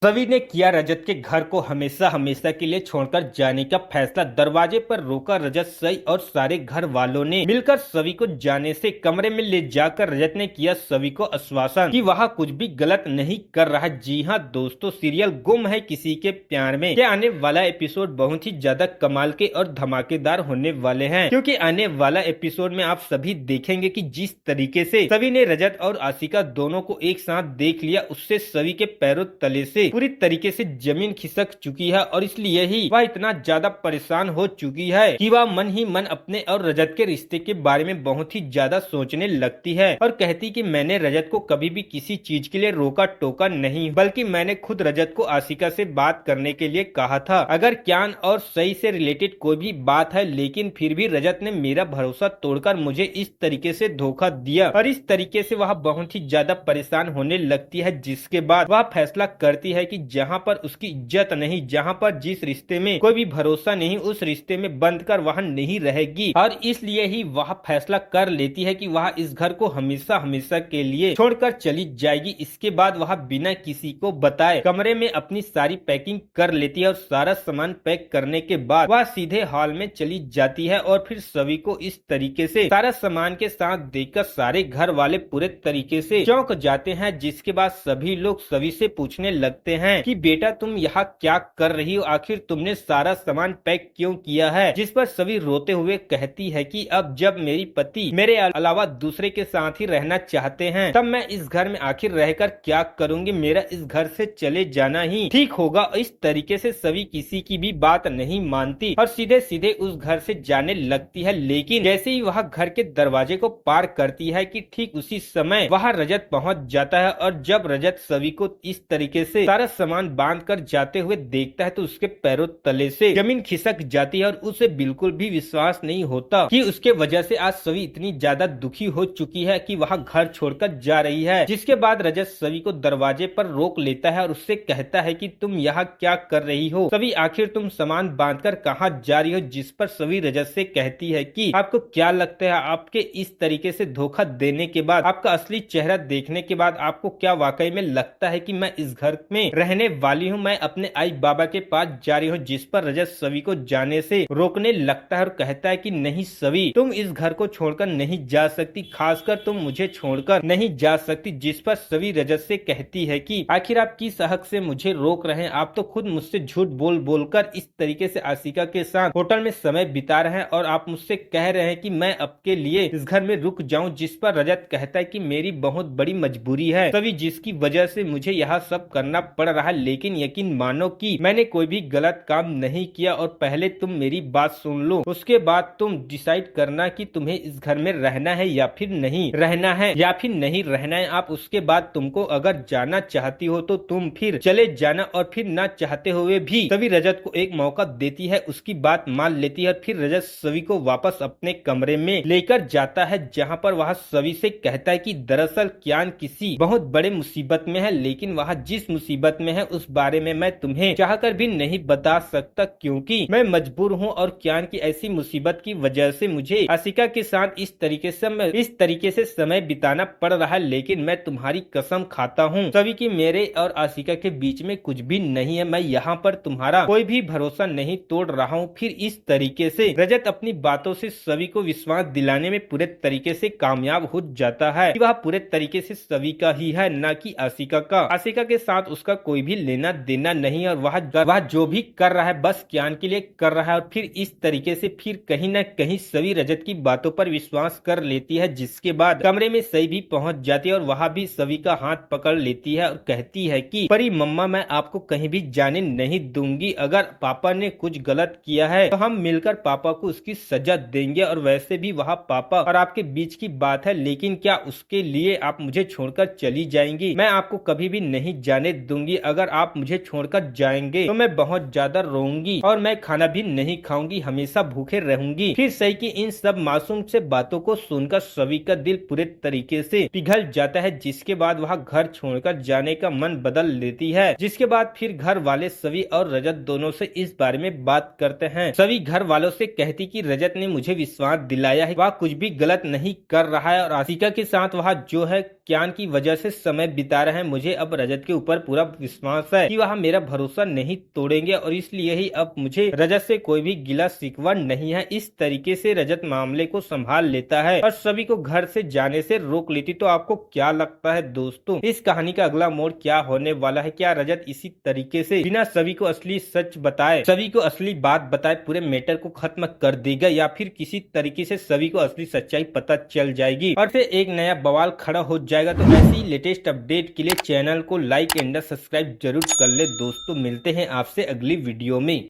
सभी ने किया रजत के घर को हमेशा हमेशा के लिए छोड़कर जाने का फैसला। दरवाजे पर रोका रजत सई और सारे घर वालों ने मिलकर सभी को जाने से कमरे में ले जाकर रजत ने किया सभी को आश्वासन कि वह कुछ भी गलत नहीं कर रहा। जी हाँ दोस्तों, सीरियल गुम है किसी के प्यार में के आने वाला एपिसोड बहुत ही ज्यादा कमाल के और धमाकेदार होने वाले हैं, क्योंकि आने वाला एपिसोड में आप सभी देखेंगे कि जिस तरीके से सभी ने रजत और आशिका दोनों को एक साथ देख लिया, उससे सभी के पैरों तले से पूरी तरीके से जमीन खिसक चुकी है और इसलिए ही वह इतना ज्यादा परेशान हो चुकी है कि वह मन ही मन अपने और रजत के रिश्ते के बारे में बहुत ही ज्यादा सोचने लगती है और कहती कि मैंने रजत को कभी भी किसी चीज के लिए रोका टोका नहीं, बल्कि मैंने खुद रजत को आशिका से बात करने के लिए कहा था। अगर क्यान और सई से रिलेटेड कोई भी बात है, लेकिन फिर भी रजत ने मेरा भरोसा तोड़कर मुझे इस तरीके से धोखा दिया और इस तरीके से वह बहुत ही ज्यादा परेशान होने लगती है, जिसके बाद वह फैसला करती है कि जहां पर उसकी इज्जत नहीं, जहां पर जिस रिश्ते में कोई भी भरोसा नहीं, उस रिश्ते में बंद कर वह नहीं रहेगी और इसलिए ही वह फैसला कर लेती है कि वह इस घर को हमेशा हमेशा के लिए छोड़कर चली जाएगी। इसके बाद वह बिना किसी को बताए कमरे में अपनी सारी पैकिंग कर लेती है और सारा सामान पैक करने के बाद वह सीधे हॉल में चली जाती है और फिर सभी को इस तरीके से सारा सामान के साथ देखकर सारे घर वाले पूरे तरीके से चौंक जाते हैं, जिसके बाद सभी लोग सभी से पूछने लगते हैं कि बेटा तुम यहाँ क्या कर रही हो, आखिर तुमने सारा सामान पैक क्यों किया है। जिस पर सभी रोते हुए कहती है कि अब जब मेरी पति मेरे अलावा दूसरे के साथ ही रहना चाहते हैं, तब मैं इस घर में आखिर रहकर क्या करूंगी, मेरा इस घर से चले जाना ही ठीक होगा। इस तरीके से सभी किसी की भी बात नहीं मानती और सीधे सीधे उस घर से जाने लगती है, लेकिन जैसे ही वह घर के दरवाजे को पार करती है कि ठीक उसी समय वह रजत पहुंच जाता है और जब रजत सभी को इस तरीके से सारा सामान बांध कर जाते हुए देखता है तो उसके पैरों तले से जमीन खिसक जाती है और उसे बिल्कुल भी विश्वास नहीं होता कि उसके वजह से आज सभी इतनी ज्यादा दुखी हो चुकी है कि वह घर छोड़कर जा रही है। जिसके बाद रजत सभी को दरवाजे पर रोक लेता है और उससे कहता है कि तुम यहाँ क्या कर रही हो, सभी आखिर तुम सामान बांधकर कहाँ जा रही हो। जिस पर सभी रजत से कहती है कि आपको क्या लगता है, आपके इस तरीके से धोखा देने के बाद, आपका असली चेहरा देखने के बाद आपको क्या वाकई में लगता है कि मैं इस घर में रहने वाली हूँ, मैं अपने आई बाबा के पास जा रही हूँ। जिस पर रजत सभी को जाने से रोकने लगता है और कहता है कि नहीं सभी, तुम इस घर को छोड़कर नहीं जा सकती, खासकर तुम मुझे छोड़कर नहीं जा सकती। जिस पर सभी रजत से कहती है कि आखिर आप किस हक से मुझे रोक रहे हैं, आप तो खुद मुझसे झूठ बोल बोलकर इस तरीके से आशिका के साथ होटल में समय बिता रहे हैं और आप मुझसे कह रहे हैं कि मैं आपके लिए इस घर में रुक जाऊं। जिस पर रजत कहता है कि मेरी बहुत बड़ी मजबूरी है सभी, जिसकी वजह से मुझे यहाँ सब करना पड़ रहा है, लेकिन यकीन मानो कि मैंने कोई भी गलत काम नहीं किया और पहले तुम मेरी बात सुन लो, उसके बाद तुम डिसाइड करना कि तुम्हें इस घर में रहना है या फिर नहीं रहना है, या फिर नहीं रहना है। आप उसके बाद तुमको अगर जाना चाहती हो तो तुम फिर चले जाना और फिर ना चाहते हुए भी सभी रजत को एक मौका देती है, उसकी बात मान लेती है। फिर रजत सभी को वापस अपने कमरे में लेकर जाता है, जहाँ पर वह सभी से कहता है कि दरअसल क्यान किसी बहुत बड़े मुसीबत में है, लेकिन वह जिस मुसीबत में है उस बारे में मैं तुम्हें चाहकर भी नहीं बता सकता, क्योंकि मैं मजबूर हूँ और क्यान की ऐसी मुसीबत की वजह से मुझे आशिका के साथ इस तरीके से समय बिताना पड़ रहा है। लेकिन मैं तुम्हारी कसम खाता हूँ सभी की मेरे और आशिका के बीच में कुछ भी नहीं है, मैं यहाँ पर तुम्हारा कोई भी भरोसा नहीं तोड़ रहा हूँ। फिर इस तरीके से रजत अपनी बातों से सभी को विश्वास दिलाने में पूरे तरीके से कामयाब हो जाता है कि वह पूरे तरीके से सभी का ही है, न कि आशिका का। आशिका के साथ उसका कोई भी लेना देना नहीं और वह जो भी कर रहा है बस क्यान के लिए कर रहा है। और फिर इस तरीके से फिर कहीं न कहीं सभी रजत की बातों पर विश्वास कर लेती है, जिसके बाद कमरे में सही भी पहुंच जाती है और वह भी सभी का हाथ पकड़ लेती है और कहती है कि परी मम्मा, मैं आपको कहीं भी जाने नहीं दूंगी, अगर पापा ने कुछ गलत किया है तो हम मिलकर पापा को उसकी सजा देंगे और वैसे भी वह पापा और आपके बीच की बात है, लेकिन क्या उसके लिए आप मुझे छोड़कर चली जाएंगी? मैं आपको कभी भी नहीं जाने दूंगी, अगर आप मुझे छोड़कर जाएंगे तो मैं बहुत ज्यादा रोऊंगी और मैं खाना भी नहीं खाऊंगी, हमेशा भूखे रहूंगी। फिर सही की इन सब मासूम से बातों को सुनकर सभी का दिल पूरे तरीके से पिघल जाता है, जिसके बाद वह घर छोड़कर जाने का मन बदल लेती है। जिसके बाद फिर घर वाले सभी और रजत दोनों से इस बारे में बात करते हैं। सभी घर वालों से कहती कि रजत ने मुझे विश्वास दिलाया है, वह कुछ भी गलत नहीं कर रहा है और आशिका के साथ वह जो है क्यान की वजह से समय बिता रहे हैं, मुझे अब रजत के ऊपर पूरा विश्वास है कि वह मेरा भरोसा नहीं तोड़ेंगे और इसलिए ही अब मुझे रजत से कोई भी गिला शिकवा नहीं है। इस तरीके से रजत मामले को संभाल लेता है और सभी को घर से जाने से रोक लेती। तो आपको क्या लगता है दोस्तों, इस कहानी का अगला मोड़ क्या होने वाला है? क्या रजत इसी तरीके से बिना सभी को असली सच बताए, सभी को असली बात बताए पूरे मैटर को खत्म कर देगा, या फिर किसी तरीके से सभी को असली सच्चाई पता चल जाएगी और फिर एक नया बवाल खड़ा हो जाएगा? तो ऐसी लेटेस्ट अपडेट के लिए चैनल को लाइक एंड सब्सक्राइब जरूर कर ले दोस्तों। मिलते हैं आपसे अगली वीडियो में।